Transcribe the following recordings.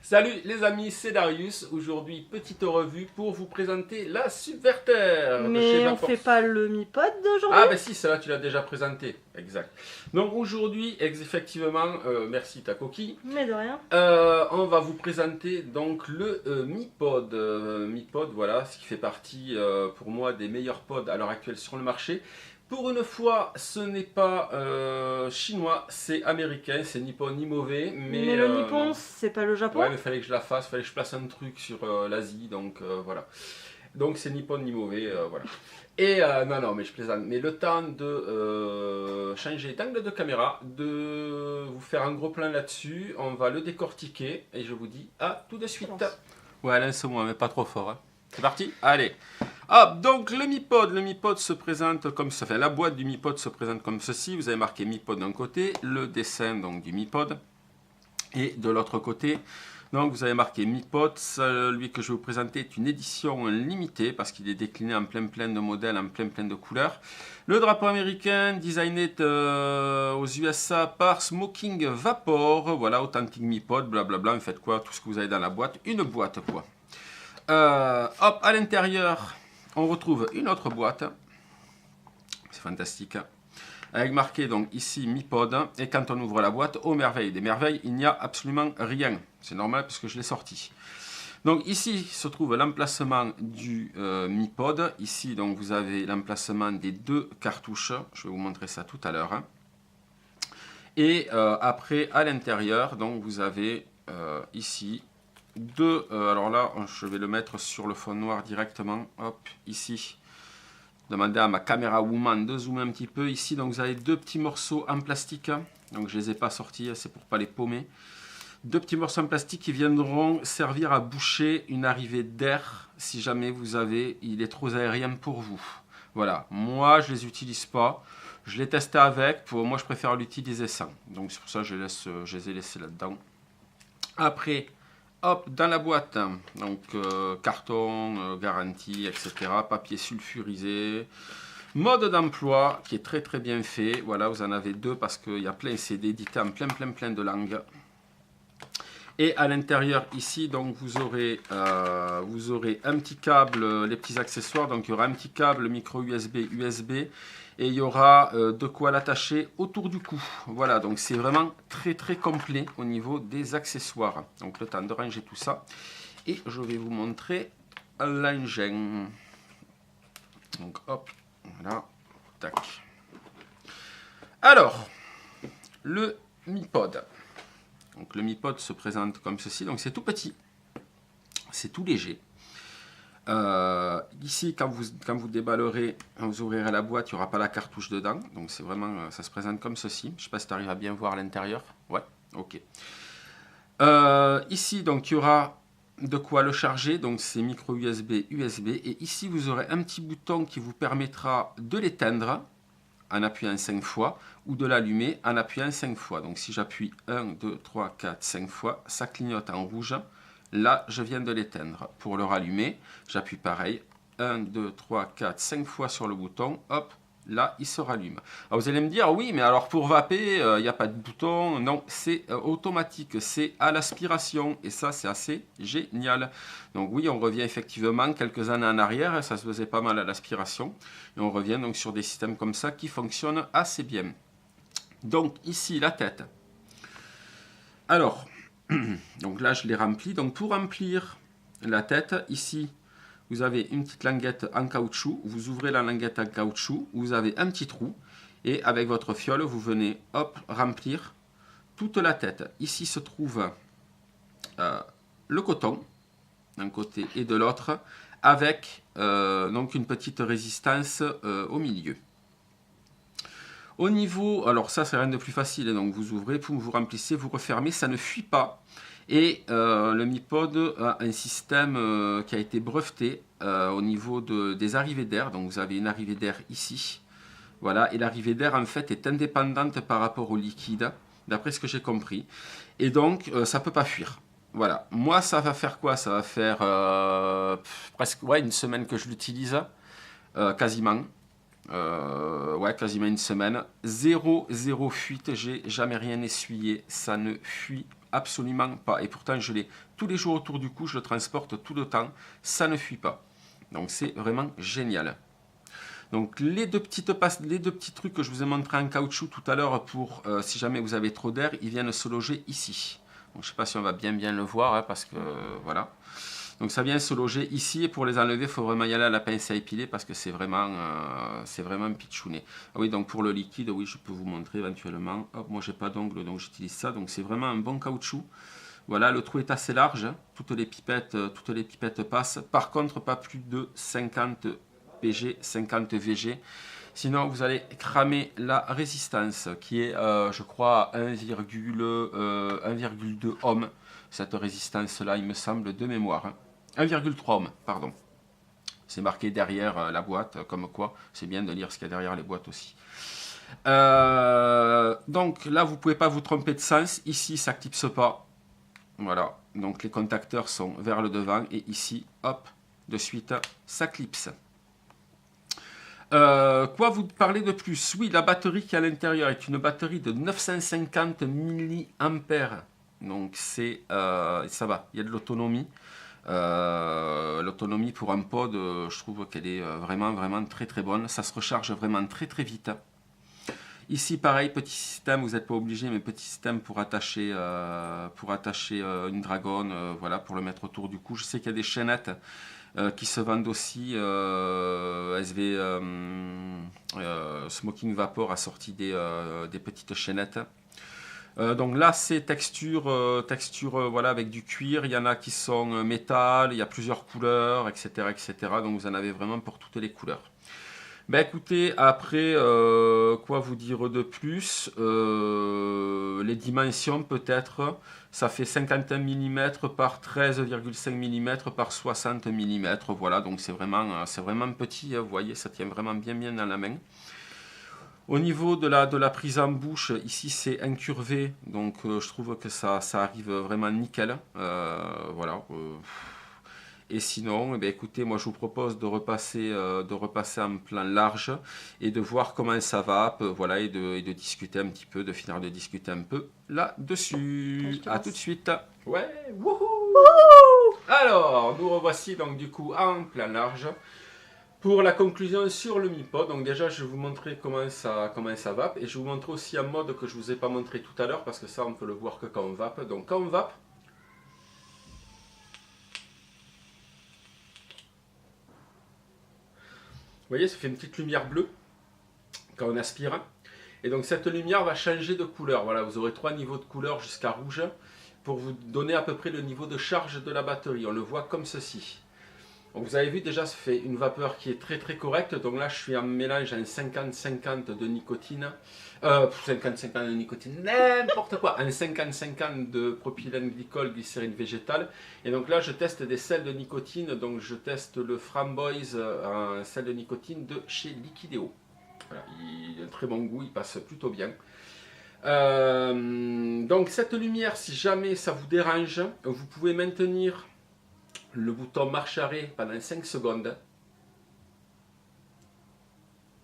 Salut les amis, c'est Darius. Aujourd'hui, petite revue pour vous présenter la Subverter de chez Mais on Vapor. fait pas le mi-pod d'aujourd'hui? Ah ben si, celle-là tu l'as déjà présenté, exact. Donc aujourd'hui, effectivement, merci ta coquille. Mais de rien. On va vous présenter donc le Mi-Pod. Mi-Pod, voilà, ce qui fait partie pour moi des meilleurs pods à l'heure actuelle sur le marché. Pour une fois, ce n'est pas chinois, c'est américain, c'est ni bon ni mauvais, Mais le Nippon, non. c'est pas le Japon? Ouais, mais fallait que je la fasse, fallait que je place un truc sur l'Asie, donc voilà. Donc c'est ni bon ni mauvais, voilà. Et non, mais je plaisante. Mais le temps de changer d'angle de caméra, de vous faire un gros plan là-dessus, on va le décortiquer et je vous dis à tout de suite. Ouais, lance-moi, mais pas trop fort. Hein. C'est parti. Allez. Hop, donc le Mi-Pod se présente comme ça. Enfin, la boîte du Mi-Pod se présente comme ceci. Vous avez marqué Mi-Pod d'un côté, le dessin donc du Mi-Pod. Et de l'autre côté, donc vous avez marqué Mi-Pod, celui que je vais vous présenter est une édition limitée parce qu'il est décliné en plein de modèles, en plein de couleurs. Le drapeau américain, designé aux USA par Smoking Vapor, voilà, authentique Mi-Pod, blablabla, vous faites quoi, tout ce que vous avez dans la boîte, une boîte quoi. Hop, à l'intérieur, on retrouve une autre boîte, c'est fantastique. Avec marqué donc ici Mi-Pod, et quand on ouvre la boîte, aux merveilles des merveilles, il n'y a absolument rien. C'est normal puisque je l'ai sorti. Donc ici se trouve l'emplacement du Mi-Pod. Ici donc vous avez l'emplacement des deux cartouches. Je vais vous montrer ça tout à l'heure. Et après à l'intérieur, donc vous avez ici deux. Alors là, je vais le mettre sur le fond noir directement. Hop, ici. Demandez à ma caméra woman de zoomer un petit peu. Ici, donc vous avez deux petits morceaux en plastique. Donc je ne les ai pas sortis, c'est pour ne pas les paumer. Deux petits morceaux en plastique qui viendront servir à boucher une arrivée d'air si jamais il est trop aérien pour vous. Voilà, moi je ne les utilise pas. Je l'ai testé avec, moi je préfère l'utiliser sans. Donc c'est pour ça que je les ai laissés là-dedans. Après, hop, dans la boîte, donc carton, garantie, etc. Papier sulfurisé. Mode d'emploi qui est très bien fait. Voilà, vous en avez deux parce qu'il y a plein, c'est édité en plein de langues. Et à l'intérieur ici, donc vous aurez un petit câble, les petits accessoires. Donc il y aura un petit câble micro USB, et il y aura de quoi l'attacher autour du cou. Voilà, donc c'est vraiment très complet au niveau des accessoires. Donc le temps de ranger tout ça. Et je vais vous montrer l'engin. Donc hop, voilà, tac. Alors, le Mi-Pod. Donc le Mi-Pod se présente comme ceci, donc c'est tout petit, c'est tout léger. Ici, quand vous déballerez, quand vous ouvrirez la boîte, il n'y aura pas la cartouche dedans, donc c'est vraiment, ça se présente comme ceci. Je ne sais pas si tu arrives à bien voir l'intérieur. Ouais, ok. Ici, donc il y aura de quoi le charger, donc c'est micro USB, et ici vous aurez un petit bouton qui vous permettra de l'éteindre en appuyant 5 fois, ou de l'allumer en appuyant 5 fois. Donc si j'appuie 1, 2, 3, 4, 5 fois, ça clignote en rouge. Là, je viens de l'éteindre. Pour le rallumer, j'appuie pareil, 1, 2, 3, 4, 5 fois sur le bouton, hop, là, il se rallume. Alors, vous allez me dire, oui, mais alors pour vaper, il n'y a pas de bouton. Non, c'est automatique, c'est à l'aspiration. Et ça, c'est assez génial. Donc oui, on revient effectivement quelques années en arrière. Ça se faisait pas mal à l'aspiration. Et on revient donc sur des systèmes comme ça qui fonctionnent assez bien. Donc ici, la tête. Alors, donc là, je l'ai rempli. Donc pour remplir la tête, ici, vous avez une petite languette en caoutchouc. Vous ouvrez la languette en caoutchouc. Vous avez un petit trou. Et avec votre fiole, vous venez, hop, remplir toute la tête. Ici se trouve le coton, d'un côté et de l'autre, avec donc une petite résistance au milieu. Au niveau, alors ça c'est rien de plus facile, donc vous ouvrez, vous remplissez, vous refermez, ça ne fuit pas. Et le Mi-Pod a un système qui a été breveté au niveau des arrivées d'air. Donc vous avez une arrivée d'air ici. Voilà, et l'arrivée d'air en fait est indépendante par rapport au liquide, d'après ce que j'ai compris. Et donc ça ne peut pas fuir. Voilà, moi ça va faire quoi? Ça va faire presque une semaine que je l'utilise, quasiment. Ouais, quasiment une semaine. Zéro fuite, j'ai jamais rien essuyé. Ça ne fuit absolument pas. Et pourtant, je l'ai tous les jours autour du cou, je le transporte tout le temps. Ça ne fuit pas. Donc c'est vraiment génial. Donc les deux petits trucs que je vous ai montrés en caoutchouc tout à l'heure pour si jamais vous avez trop d'air, ils viennent se loger ici. Donc, je ne sais pas si on va bien le voir hein, parce que voilà. Donc ça vient se loger ici et pour les enlever, il faut vraiment y aller à la pince à épiler parce que c'est vraiment pitchouné. Ah oui, donc pour le liquide, oui, je peux vous montrer éventuellement. Hop, moi j'ai pas d'ongle donc j'utilise ça. Donc c'est vraiment un bon caoutchouc. Voilà, le trou est assez large, toutes les pipettes passent. Par contre, pas plus de 50 PG, 50 VG. Sinon, vous allez cramer la résistance qui est, je crois, 1,2 ohm. Cette résistance-là, il me semble, de mémoire. 1,3 ohm, pardon. C'est marqué derrière la boîte, comme quoi, c'est bien de lire ce qu'il y a derrière les boîtes aussi. Donc là, vous ne pouvez pas vous tromper de sens. Ici, ça ne clipse pas. Voilà, donc les contacteurs sont vers le devant et ici, hop, de suite, ça clipse. Quoi vous parler de plus? Oui, la batterie qui est à l'intérieur est une batterie de 950 mAh. Donc c'est ça va, il y a de l'autonomie. L'autonomie pour un pod, je trouve qu'elle est vraiment très bonne. Ça se recharge vraiment très vite. Ici, pareil, petit système, vous n'êtes pas obligé, mais petit système pour attacher une dragonne, voilà, pour le mettre autour du cou. Je sais qu'il y a des chaînettes qui se vendent aussi, Smoking Vapor a sorti des petites chaînettes. Donc là, c'est texture voilà, avec du cuir. Il y en a qui sont métal, il y a plusieurs couleurs, etc. Donc vous en avez vraiment pour toutes les couleurs. Ben écoutez, après, quoi vous dire de plus? Les dimensions peut-être, ça fait 51 mm par 13,5 mm par 60 mm. Voilà, donc c'est vraiment petit, hein, vous voyez, ça tient vraiment bien dans la main. Au niveau de la prise en bouche, ici c'est incurvé, donc je trouve que ça arrive vraiment nickel. Voilà. Et sinon, eh bien, écoutez, moi je vous propose de repasser en plan large et de voir comment ça va, voilà, et de discuter un petit peu, de finir de discuter un peu là-dessus. À tout de suite. Ouais, wouhou! Alors, nous revoici donc du coup en plan large pour la conclusion sur le Mi Pod. Donc déjà, je vais vous montrer comment ça vape et je vais vous montrer aussi un mode que je ne vous ai pas montré tout à l'heure parce que ça, on peut le voir que quand on vape. Donc quand on vape, vous voyez, ça fait une petite lumière bleue quand on aspire. Et donc cette lumière va changer de couleur. Voilà, vous aurez 3 niveaux de couleur jusqu'à rouge pour vous donner à peu près le niveau de charge de la batterie. On le voit comme ceci. Donc vous avez vu déjà, ça fait une vapeur qui est très correcte. Donc là, je suis en mélange en 50-50 de nicotine. 50-50 de nicotine, n'importe quoi. En 50-50 de propylène glycol, glycérine végétale. Et donc là, je teste des sels de nicotine. Donc je teste le Framboise, un sel de nicotine de chez Liquideo. Voilà, il a un très bon goût, il passe plutôt bien. Donc cette lumière, si jamais ça vous dérange, vous pouvez maintenir le bouton marche arrêt pendant 5 secondes.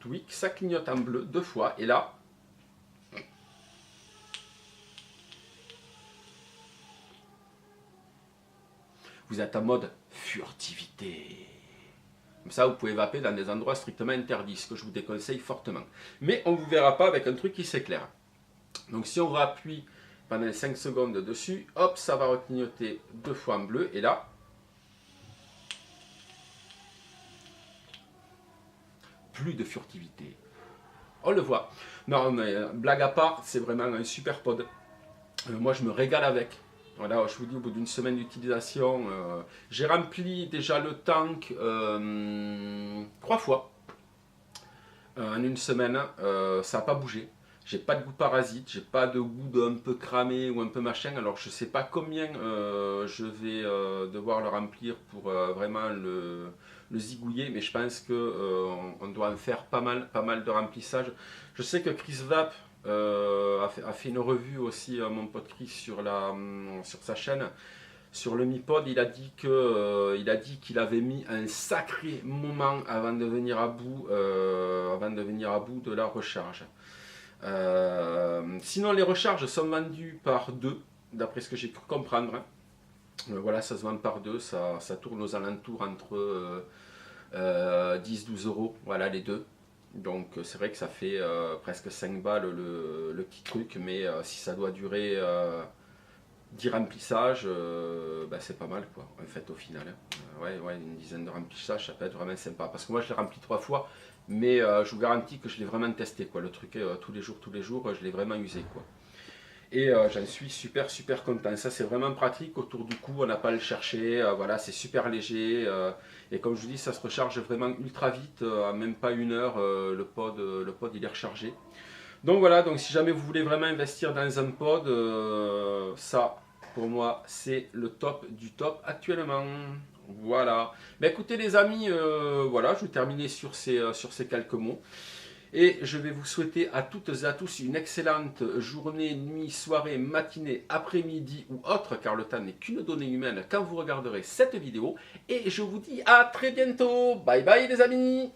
Tweak, ça clignote en bleu 2 fois. Et là, vous êtes en mode furtivité. Comme ça, vous pouvez vaper dans des endroits strictement interdits, ce que je vous déconseille fortement. Mais on ne vous verra pas avec un truc qui s'éclaire. Donc si on rappuie pendant 5 secondes dessus, hop, ça va reclignoter 2 fois en bleu. Et là, plus de furtivité. On le voit. Non, mais blague à part, c'est vraiment un super pod. Moi, je me régale avec. Voilà, je vous dis, au bout d'une semaine d'utilisation, j'ai rempli déjà le tank 3 fois en une semaine. Ça n'a pas bougé. J'ai pas de goût parasite, j'ai pas de goût d'un peu cramé ou un peu machin. Alors je sais pas combien je vais devoir le remplir pour vraiment le zigouiller, mais je pense que on doit en faire pas mal de remplissage. Je sais que Chris Vape a fait une revue aussi, mon pote Chris, sur sa chaîne. Sur le Mi Pod, il a dit qu'il avait mis un sacré moment avant de venir à bout, de la recharge. Sinon, les recharges sont vendues par deux, d'après ce que j'ai cru comprendre. Voilà, ça se vend par deux, ça tourne aux alentours entre 10-12 euros, voilà les deux. Donc c'est vrai que ça fait presque 5 balles le petit truc, mais si ça doit durer 10 remplissages, bah, c'est pas mal quoi, en fait au final. Ouais, une dizaine de remplissages, ça peut être vraiment sympa. Parce que moi je l'ai rempli 3 fois, mais je vous garantis que je l'ai vraiment testé quoi. Le truc tous les jours, je l'ai vraiment usé quoi. Et j'en suis super content. Ça c'est vraiment pratique, autour du cou, on n'a pas à le chercher, voilà, c'est super léger. Et comme je vous dis, ça se recharge vraiment ultra vite, en même pas une heure, le pod il est rechargé. Donc voilà, donc si jamais vous voulez vraiment investir dans un pod, ça pour moi c'est le top du top actuellement. Voilà. Mais écoutez les amis, voilà, je vais terminer sur ces quelques mots. Et je vais vous souhaiter à toutes et à tous une excellente journée, nuit, soirée, matinée, après-midi ou autre, car le temps n'est qu'une donnée humaine quand vous regarderez cette vidéo. Et je vous dis à très bientôt. Bye bye les amis.